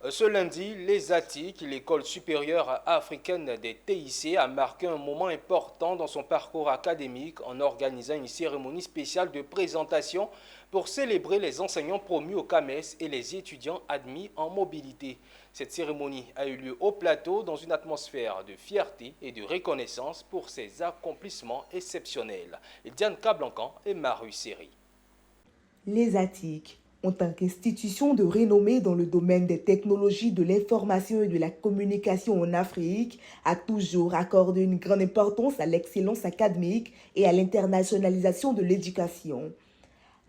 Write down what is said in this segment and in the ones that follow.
Ce lundi, les ATIC, l'école supérieure africaine des TIC, a marqué un moment important dans son parcours académique en organisant une cérémonie spéciale de présentation pour célébrer les enseignants promus au CAMES et les étudiants admis en mobilité. Cette cérémonie a eu lieu au plateau dans une atmosphère de fierté et de reconnaissance pour ses accomplissements exceptionnels. Diane Kablancan et Maru Seri. Les ATIC, en tant qu'institution de renommée dans le domaine des technologies de l'information et de la communication en Afrique, a toujours accordé une grande importance à l'excellence académique et à l'internationalisation de l'éducation.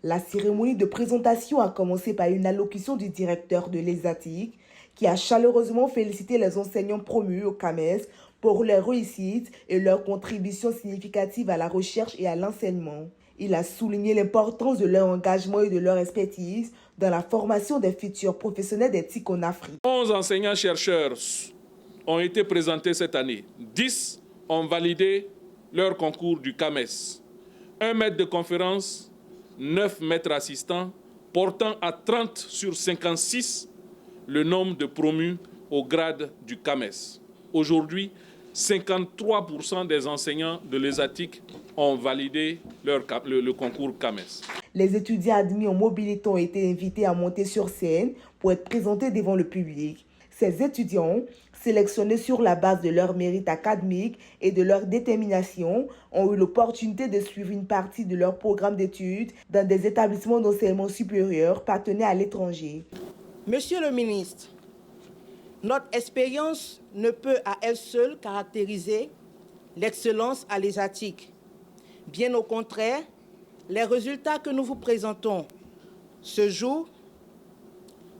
La cérémonie de présentation a commencé par une allocution du directeur de l'ESATIC qui a chaleureusement félicité les enseignants promus au CAMES pour leur réussite et leur contribution significative à la recherche et à l'enseignement. Il a souligné l'importance de leur engagement et de leur expertise dans la formation des futurs professionnels des TIC en Afrique. 11 enseignants-chercheurs ont été présentés cette année. 10 ont validé leur concours du CAMES. 1 maître de conférence, 9 maîtres assistants, portant à 30 sur 56 le nombre de promus au grade du CAMES. Aujourd'hui, 53% des enseignants de l'ESATIC ont validé le concours CAMES. Les étudiants admis en mobilité ont été invités à monter sur scène pour être présentés devant le public. Ces étudiants, sélectionnés sur la base de leur mérite académique et de leur détermination, ont eu l'opportunité de suivre une partie de leur programme d'études dans des établissements d'enseignement supérieur partenaires à l'étranger. Monsieur le ministre, notre expérience ne peut à elle seule caractériser l'excellence à l'ESATIC. Bien au contraire, les résultats que nous vous présentons ce jour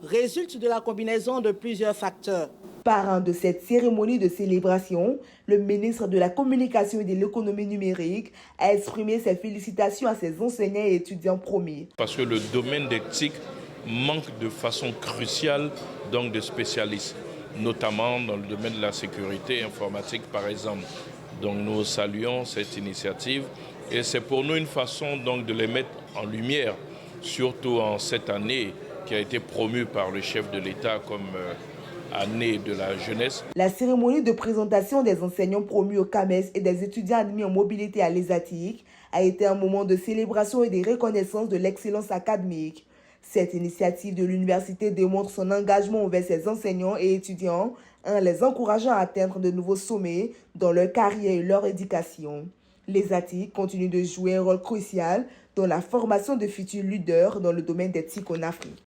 résultent de la combinaison de plusieurs facteurs. Parrain de cette cérémonie de célébration, le ministre de la Communication et de l'Économie numérique a exprimé ses félicitations à ses enseignants et étudiants promis. Parce que le domaine des TIC manque de façon cruciale donc de spécialistes, notamment dans le domaine de la sécurité informatique par exemple. Donc nous saluons cette initiative et c'est pour nous une façon donc de les mettre en lumière, surtout en cette année qui a été promue par le chef de l'État comme année de la jeunesse. La cérémonie de présentation des enseignants promus au CAMES et des étudiants admis en mobilité à l'ESATIC a été un moment de célébration et de reconnaissance de l'excellence académique. Cette initiative de l'université démontre son engagement envers ses enseignants et étudiants en les encourageant à atteindre de nouveaux sommets dans leur carrière et leur éducation. L'ESATIC continue de jouer un rôle crucial dans la formation de futurs leaders dans le domaine des TIC en Afrique.